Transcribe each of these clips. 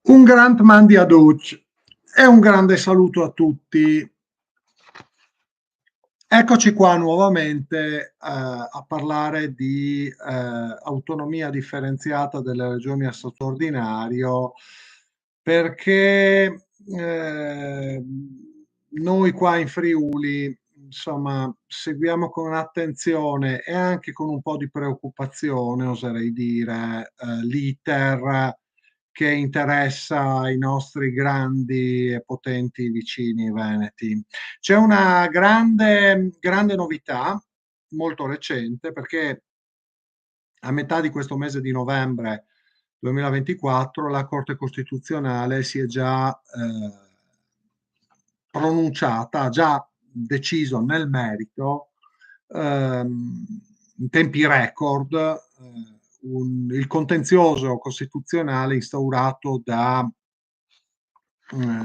Un grand mandi aduc e un grande saluto a tutti. Eccoci qua nuovamente a parlare di autonomia differenziata delle regioni a stato ordinario, perché noi qua in Friuli, insomma, seguiamo con attenzione e anche con un po' di preoccupazione, oserei dire, l'iter che interessa i nostri grandi e potenti vicini veneti. C'è una grande novità, molto recente, perché a metà di questo mese di novembre 2024 la Corte Costituzionale si è già pronunciata, ha già deciso nel merito, in tempi record, il contenzioso costituzionale instaurato da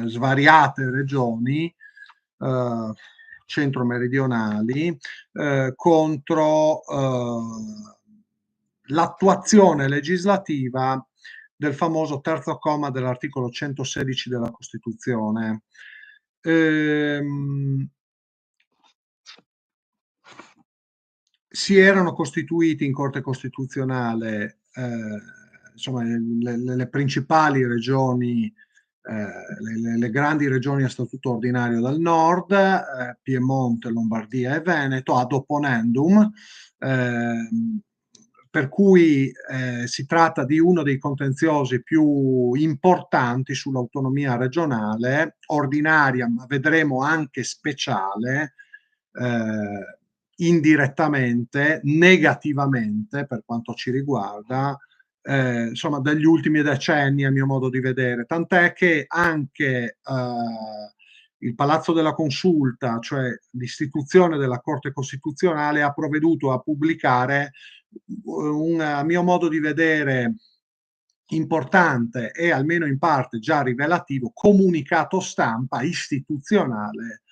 svariate regioni eh, centro-meridionali contro l'attuazione legislativa del famoso terzo comma dell'articolo 116 della Costituzione. Si erano costituiti in Corte Costituzionale insomma, le principali regioni, le grandi regioni a statuto ordinario del nord, Piemonte, Lombardia e Veneto, ad opponendum, per cui si tratta di uno dei contenziosi più importanti sull'autonomia regionale, ordinaria, ma vedremo anche speciale, indirettamente, negativamente per quanto ci riguarda, insomma, degli ultimi decenni, a mio modo di vedere. Tant'è che anche il Palazzo della Consulta, cioè l'istituzione della Corte Costituzionale, ha provveduto a pubblicare un, a mio modo di vedere, importante e almeno in parte già rivelativo comunicato stampa istituzionale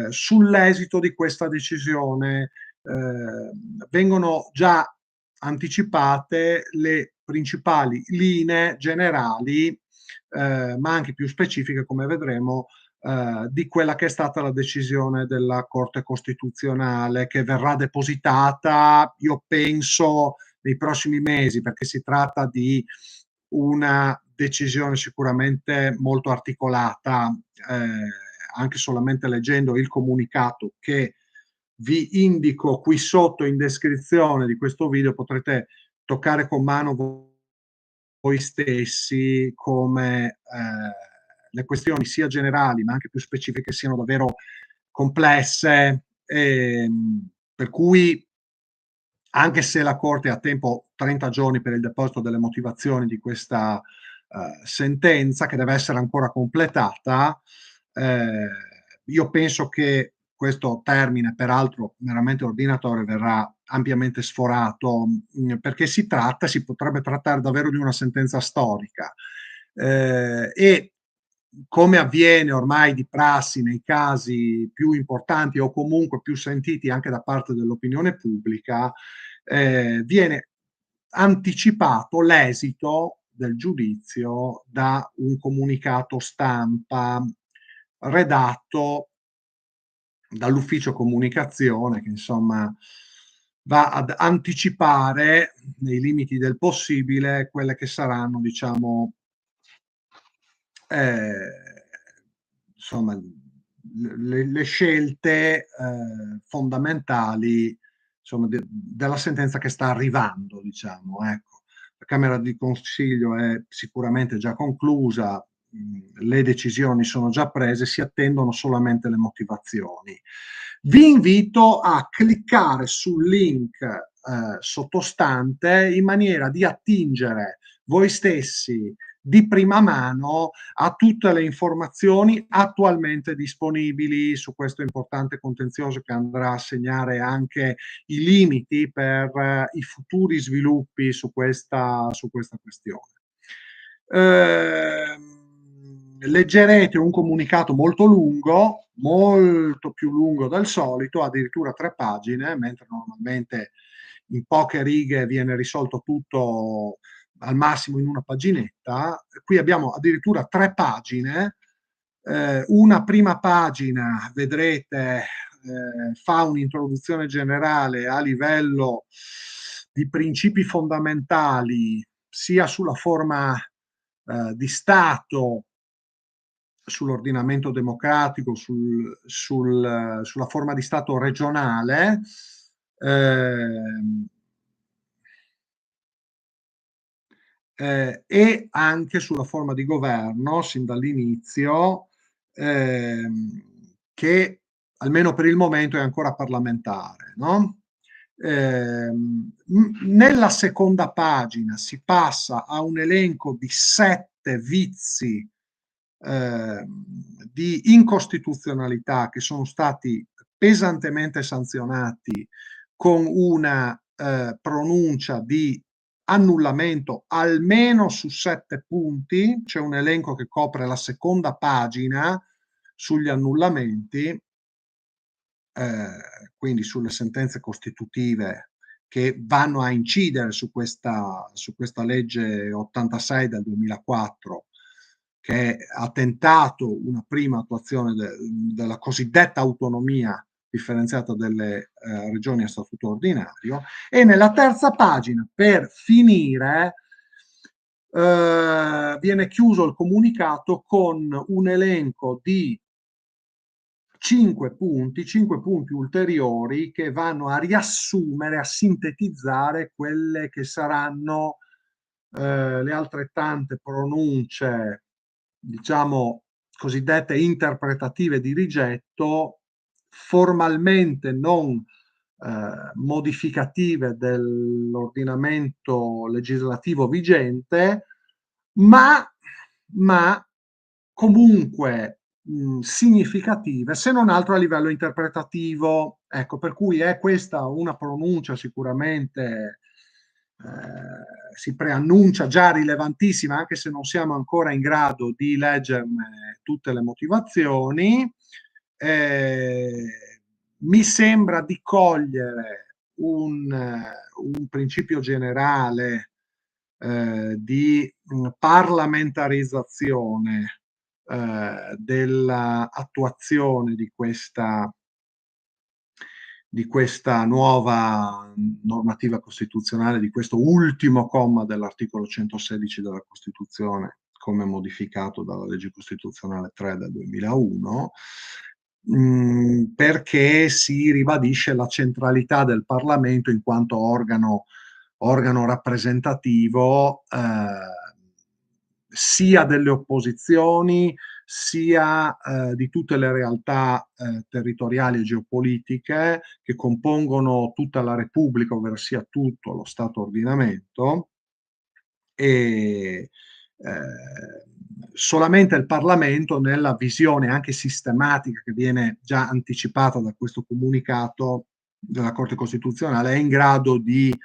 sull'esito di questa decisione. Vengono già anticipate le principali linee generali, ma anche più specifiche, come vedremo, di quella che è stata la decisione della Corte Costituzionale, che verrà depositata, io penso, nei prossimi mesi, perché si tratta di una decisione sicuramente molto articolata, anche solamente leggendo il comunicato che vi indico qui sotto in descrizione di questo video, potrete toccare con mano voi stessi come le questioni sia generali ma anche più specifiche siano davvero complesse, per cui anche se la Corte ha tempo 30 giorni per il deposito delle motivazioni di questa sentenza, che deve essere ancora completata, eh, io penso che questo termine, peraltro meramente ordinatorio, verrà ampiamente sforato, perché si potrebbe trattare davvero di una sentenza storica. E come avviene ormai di prassi nei casi più importanti o comunque più sentiti anche da parte dell'opinione pubblica, viene anticipato l'esito del giudizio da un comunicato stampa redatto dall'ufficio comunicazione che insomma va ad anticipare nei limiti del possibile quelle che saranno, diciamo, insomma, le scelte fondamentali, insomma, della sentenza che sta arrivando, diciamo, ecco. La Camera di Consiglio è sicuramente già conclusa, le decisioni sono già prese, si attendono solamente le motivazioni. Vi invito a cliccare sul link sottostante in maniera di attingere voi stessi di prima mano a tutte le informazioni attualmente disponibili su questo importante contenzioso che andrà a segnare anche i limiti per i futuri sviluppi su questa questione. Leggerete un comunicato molto lungo, molto più lungo del solito, addirittura 3 pagine, mentre normalmente in poche righe viene risolto tutto al massimo in una paginetta. Qui abbiamo addirittura 3 pagine. Una prima pagina, vedrete, fa un'introduzione generale a livello di principi fondamentali, sia sulla forma di Stato, sull'ordinamento democratico, sulla forma di Stato regionale, ehm, e anche sulla forma di governo, sin dall'inizio, che almeno per il momento è ancora parlamentare, no? Nella seconda pagina si passa a un elenco di 7 vizi di incostituzionalità che sono stati pesantemente sanzionati con una pronuncia di annullamento almeno su 7 punti. C'è un elenco che copre la seconda pagina sugli annullamenti, quindi sulle sentenze costitutive che vanno a incidere su questa legge 86 del 2004, che ha tentato una prima attuazione della cosiddetta autonomia differenziata delle regioni a statuto ordinario. E nella terza pagina, per finire, viene chiuso il comunicato con un elenco di 5 punti ulteriori che vanno a riassumere, a sintetizzare quelle che saranno le altrettante pronunce, diciamo, cosiddette interpretative di rigetto, formalmente non modificative dell'ordinamento legislativo vigente, ma, ma comunque significative, se non altro a livello interpretativo. Ecco, per cui è questa una pronuncia sicuramente, si preannuncia già rilevantissima, anche se non siamo ancora in grado di leggerne tutte le motivazioni. Mi sembra di cogliere un principio generale di parlamentarizzazione dell'attuazione di questa nuova normativa costituzionale, di questo ultimo comma dell'articolo 116 della Costituzione, come modificato dalla legge costituzionale 3 del 2001, perché si ribadisce la centralità del Parlamento in quanto organo rappresentativo, sia delle opposizioni, sia di tutte le realtà territoriali e geopolitiche che compongono tutta la Repubblica, ovvero sia tutto lo Stato ordinamento. E solamente il Parlamento, nella visione anche sistematica che viene già anticipata da questo comunicato della Corte Costituzionale, è in grado di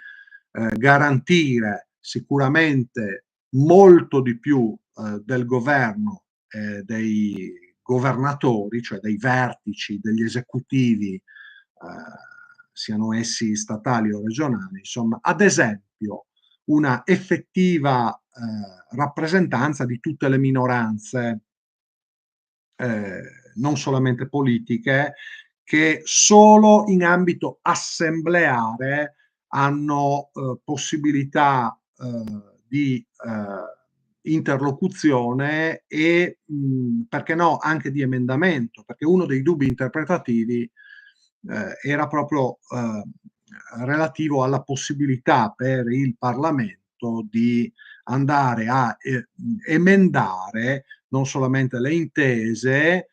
garantire sicuramente molto di più del governo, dei governatori, cioè dei vertici, degli esecutivi, siano essi statali o regionali, insomma, ad esempio, una effettiva rappresentanza di tutte le minoranze, non solamente politiche, che solo in ambito assembleare hanno possibilità di interlocuzione e, perché no, anche di emendamento, perché uno dei dubbi interpretativi era proprio relativo alla possibilità per il Parlamento di andare a emendare non solamente le intese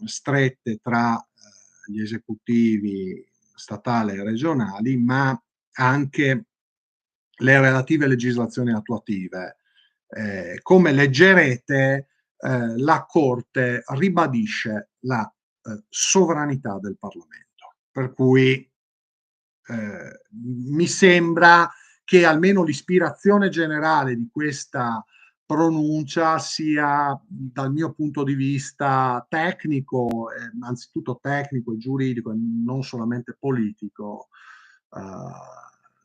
strette tra gli esecutivi statali e regionali, ma anche le relative legislazioni attuative. Come leggerete, la Corte ribadisce la sovranità del Parlamento, per cui mi sembra che almeno l'ispirazione generale di questa pronuncia sia, dal mio punto di vista tecnico, anzitutto tecnico e giuridico, e non solamente politico,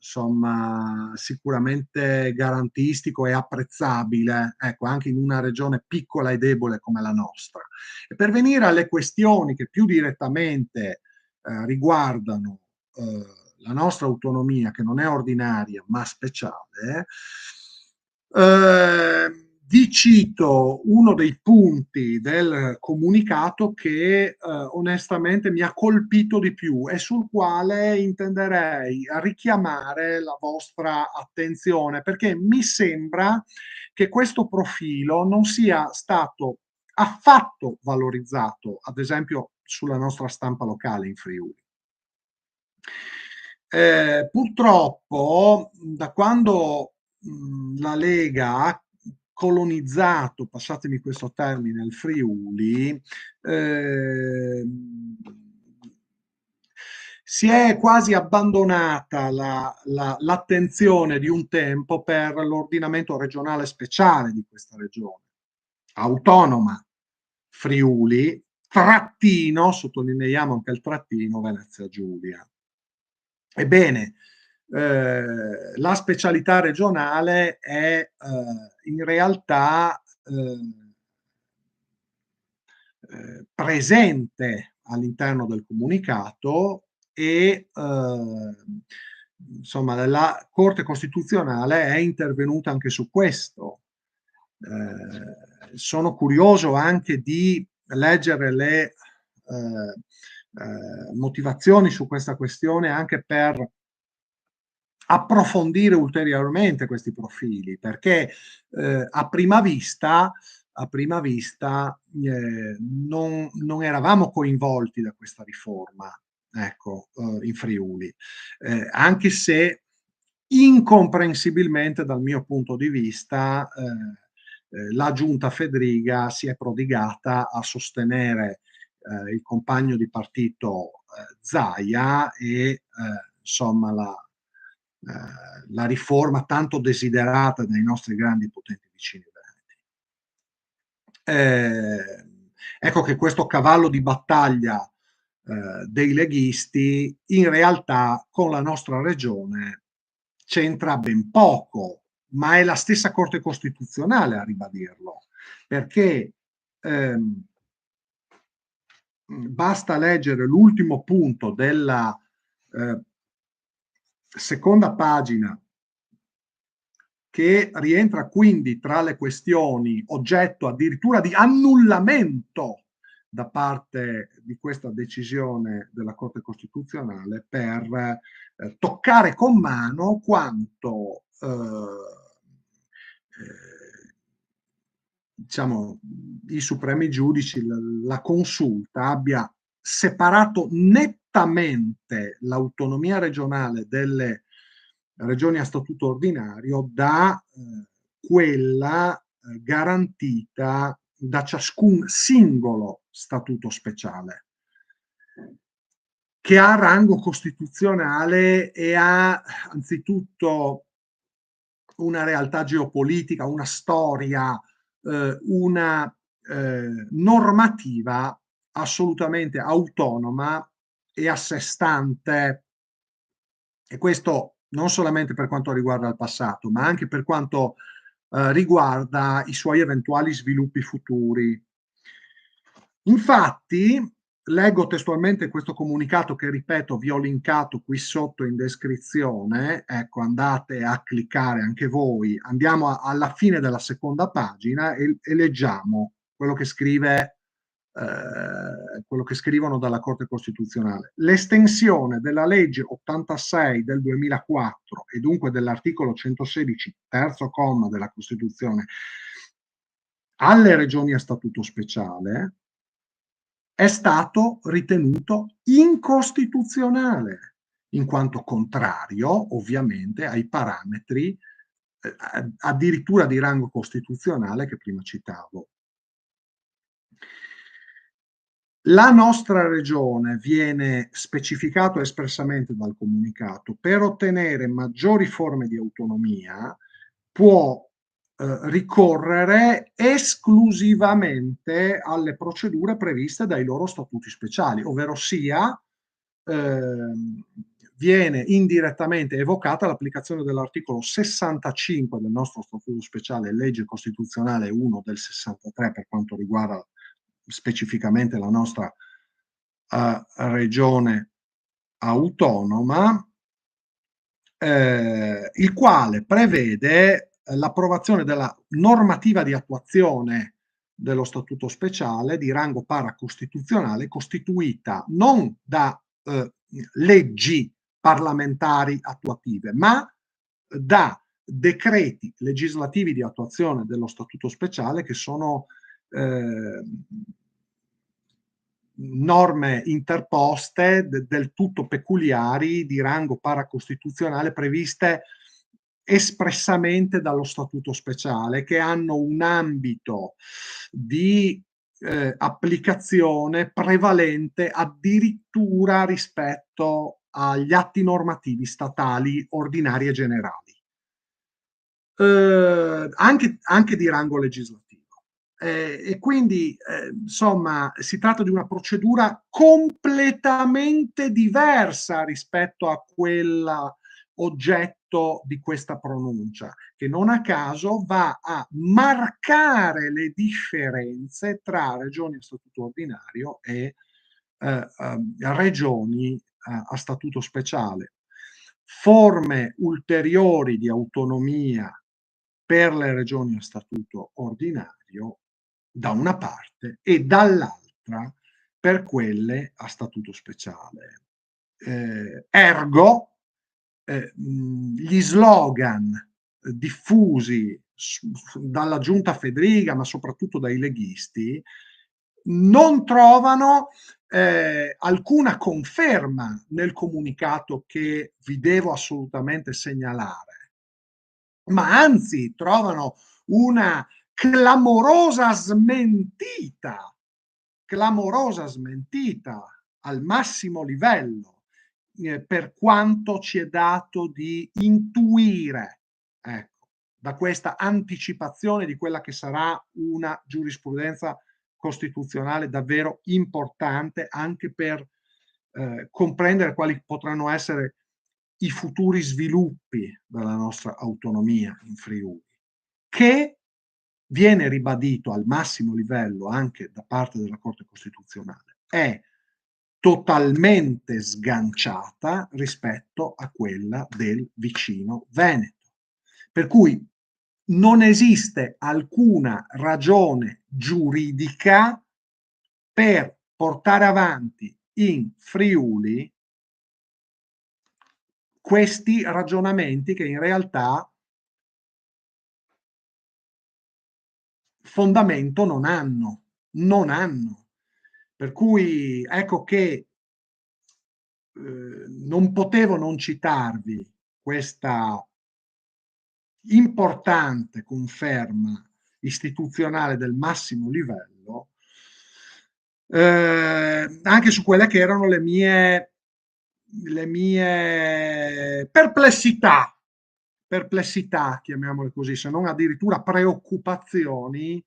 insomma, sicuramente garantistico e apprezzabile, ecco, anche in una regione piccola e debole come la nostra. E per venire alle questioni che più direttamente riguardano la nostra autonomia, che non è ordinaria ma speciale, vi cito uno dei punti del comunicato che onestamente mi ha colpito di più e sul quale intenderei richiamare la vostra attenzione, perché mi sembra che questo profilo non sia stato affatto valorizzato, ad esempio sulla nostra stampa locale in Friuli. Purtroppo, da quando la Lega ha colonizzato, passatemi questo termine, il Friuli, si è quasi abbandonata l'attenzione di un tempo per l'ordinamento regionale speciale di questa regione, autonoma Friuli, trattino, sottolineiamo anche il trattino, Venezia Giulia. Ebbene, la specialità regionale è in realtà presente all'interno del comunicato e insomma la Corte Costituzionale è intervenuta anche su questo. Sono curioso anche di leggere le motivazioni su questa questione anche per approfondire ulteriormente questi profili, perché a prima vista non eravamo coinvolti da questa riforma, ecco, in Friuli, anche se incomprensibilmente dal mio punto di vista la giunta Fedriga si è prodigata a sostenere il compagno di partito Zaia e insomma la riforma tanto desiderata dai nostri grandi potenti vicini veneti. Ecco che questo cavallo di battaglia dei leghisti in realtà con la nostra regione c'entra ben poco, ma è la stessa Corte Costituzionale a ribadirlo, perché basta leggere l'ultimo punto della seconda pagina, che rientra quindi tra le questioni oggetto addirittura di annullamento da parte di questa decisione della Corte Costituzionale per toccare con mano quanto diciamo, i supremi giudici, la consulta abbia separato nettamente l'autonomia regionale delle regioni a statuto ordinario da quella garantita da ciascun singolo statuto speciale, che ha rango costituzionale e ha anzitutto una realtà geopolitica, una storia, una normativa assolutamente autonoma e a sé stante, e questo non solamente per quanto riguarda il passato, ma anche per quanto riguarda i suoi eventuali sviluppi futuri. Infatti, leggo testualmente questo comunicato che, ripeto, vi ho linkato qui sotto in descrizione, ecco, andate a cliccare anche voi, andiamo alla fine della seconda pagina e leggiamo quello che quello che scrivono dalla Corte Costituzionale. L'estensione della legge 86 del 2004 e dunque dell'articolo 116, terzo comma della Costituzione, alle regioni a statuto speciale è stato ritenuto incostituzionale, in quanto contrario ovviamente ai parametri addirittura di rango costituzionale che prima citavo. La nostra regione, viene specificato espressamente dal comunicato, per ottenere maggiori forme di autonomia può ricorrere esclusivamente alle procedure previste dai loro statuti speciali, ovvero sia viene indirettamente evocata l'applicazione dell'articolo 65 del nostro Statuto speciale, legge costituzionale 1 del 63, per quanto riguarda specificamente la nostra regione autonoma, il quale prevede l'approvazione della normativa di attuazione dello Statuto speciale di rango paracostituzionale, costituita non da leggi parlamentari attuative, ma da decreti legislativi di attuazione dello Statuto speciale, che sono norme interposte del tutto peculiari di rango paracostituzionale, previste espressamente dallo Statuto speciale, che hanno un ambito di applicazione prevalente addirittura rispetto agli atti normativi statali ordinari e generali, anche di rango legislativo. E quindi, insomma, si tratta di una procedura completamente diversa rispetto a quella oggetto di questa pronuncia, che non a caso va a marcare le differenze tra regioni a statuto ordinario e regioni a statuto speciale. Forme ulteriori di autonomia per le regioni a statuto ordinario da una parte e dall'altra per quelle a statuto speciale. Ergo, gli slogan diffusi dalla giunta Fedriga, ma soprattutto dai leghisti, non trovano alcuna conferma nel comunicato che vi devo assolutamente segnalare, ma anzi trovano una clamorosa smentita al massimo livello, per quanto ci è dato di intuire, ecco, da questa anticipazione di quella che sarà una giurisprudenza costituzionale davvero importante, anche per comprendere quali potranno essere i futuri sviluppi della nostra autonomia in Friuli, che viene ribadito al massimo livello anche da parte della Corte Costituzionale, è totalmente sganciata rispetto a quella del vicino Veneto. Per cui non esiste alcuna ragione giuridica per portare avanti in Friuli questi ragionamenti che in realtà fondamento non hanno. Per cui ecco che non potevo non citarvi questa importante conferma istituzionale del massimo livello, anche su quelle che erano le mie perplessità, chiamiamole così, se non addirittura preoccupazioni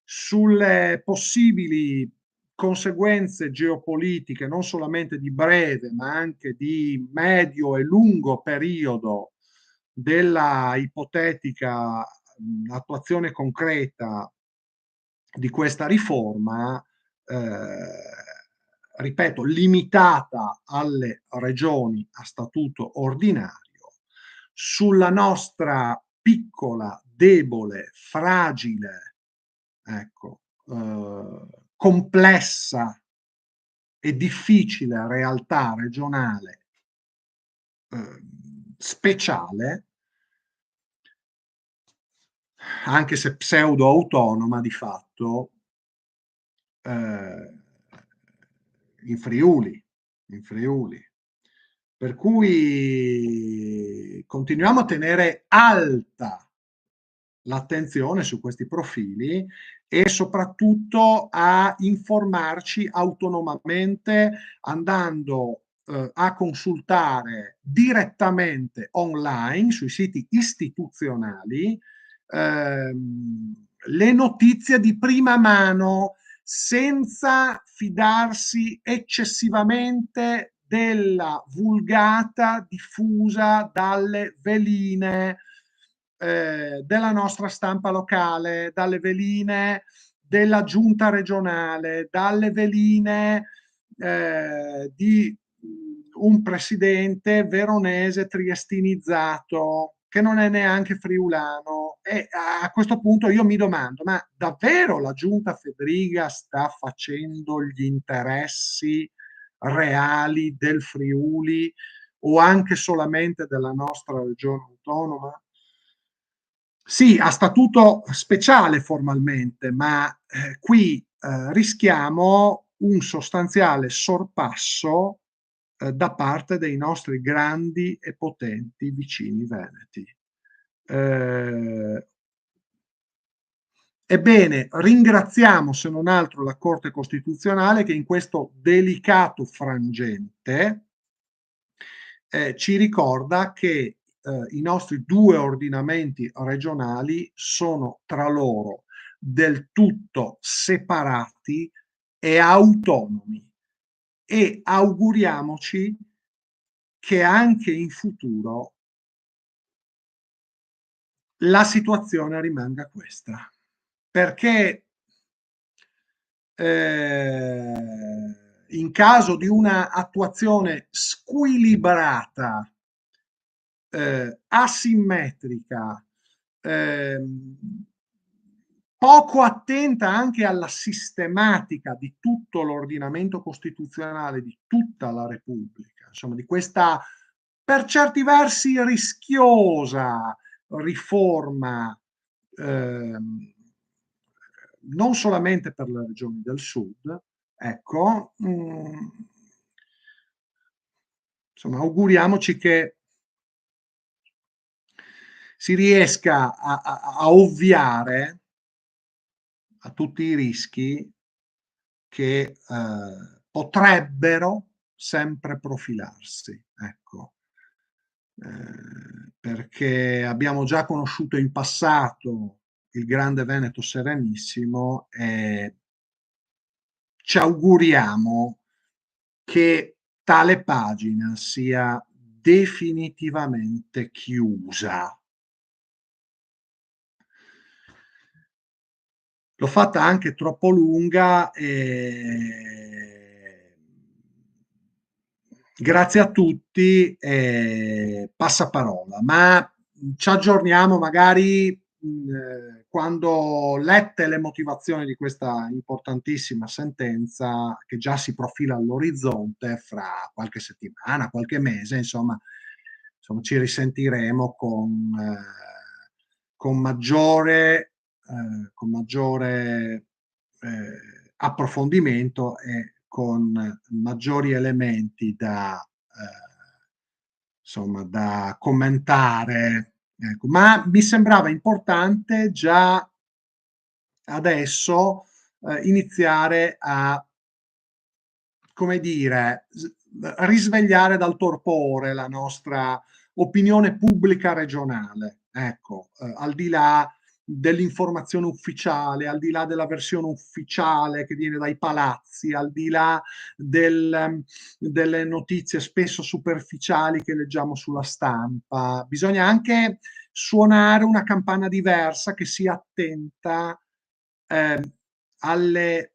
sulle possibili conseguenze geopolitiche, non solamente di breve, ma anche di medio e lungo periodo della ipotetica attuazione concreta di questa riforma, ripeto, limitata alle regioni a statuto ordinario, sulla nostra piccola, debole, fragile, ecco, complessa e difficile realtà regionale speciale, anche se pseudo-autonoma di fatto, in Friuli. Per cui continuiamo a tenere alta l'attenzione su questi profili e soprattutto a informarci autonomamente, andando a consultare direttamente online sui siti istituzionali le notizie di prima mano, senza fidarsi eccessivamente della vulgata diffusa dalle veline della nostra stampa locale, dalle veline della giunta regionale, dalle veline di un presidente veronese triestinizzato che non è neanche friulano. E a questo punto io mi domando, ma davvero la giunta Fedriga sta facendo gli interessi reali del Friuli o anche solamente della nostra regione autonoma? Sì, a statuto speciale formalmente, ma qui rischiamo un sostanziale sorpasso da parte dei nostri grandi e potenti vicini veneti. Eh, Ebbene, ringraziamo se non altro la Corte Costituzionale che in questo delicato frangente ci ricorda che i nostri due ordinamenti regionali sono tra loro del tutto separati e autonomi e auguriamoci che anche in futuro la situazione rimanga questa, perché in caso di una attuazione squilibrata, asimmetrica, ehm, poco attenta anche alla sistematica di tutto l'ordinamento costituzionale di tutta la Repubblica, insomma, di questa per certi versi rischiosa riforma, ehm, non solamente per le regioni del sud, ecco, insomma, auguriamoci che si riesca a ovviare a tutti i rischi che potrebbero sempre profilarsi, ecco. Perché abbiamo già conosciuto in passato il grande Veneto Serenissimo e ci auguriamo che tale pagina sia definitivamente chiusa. L'ho fatta anche troppo lunga e grazie a tutti e passaparola, ma ci aggiorniamo magari quando lette le motivazioni di questa importantissima sentenza che già si profila all'orizzonte fra qualche settimana, qualche mese, insomma ci risentiremo con maggiore approfondimento e con maggiori elementi insomma, da commentare. Ecco. Ma mi sembrava importante già adesso iniziare a, come dire, risvegliare dal torpore la nostra opinione pubblica regionale. Ecco, al di là dell'informazione ufficiale, al di là della versione ufficiale che viene dai palazzi, al di là delle notizie spesso superficiali che leggiamo sulla stampa, bisogna anche suonare una campana diversa che sia attenta alle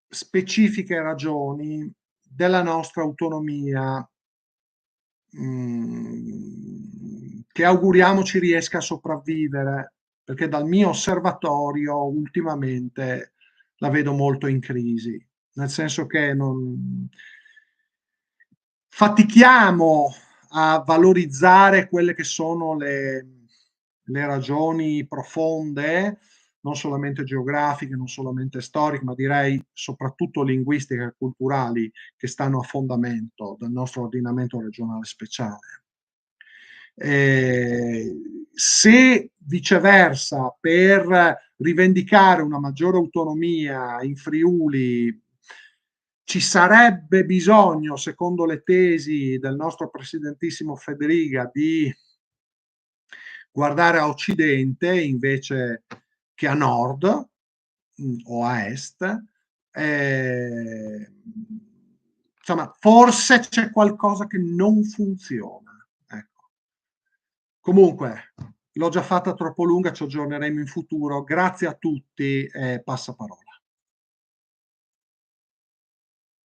specifiche ragioni della nostra autonomia, che auguriamo ci riesca a sopravvivere, perché dal mio osservatorio ultimamente la vedo molto in crisi, nel senso che non fatichiamo a valorizzare quelle che sono le ragioni profonde, non solamente geografiche, non solamente storiche, ma direi soprattutto linguistiche e culturali che stanno a fondamento del nostro ordinamento regionale speciale. Se viceversa per rivendicare una maggiore autonomia in Friuli ci sarebbe bisogno, secondo le tesi del nostro presidentissimo Federica, di guardare a occidente invece che a nord o a est, eh, insomma, forse c'è qualcosa che non funziona, ecco. Comunque, l'ho già fatta troppo lunga, ci aggiorneremo in futuro. Grazie a tutti e passaparola.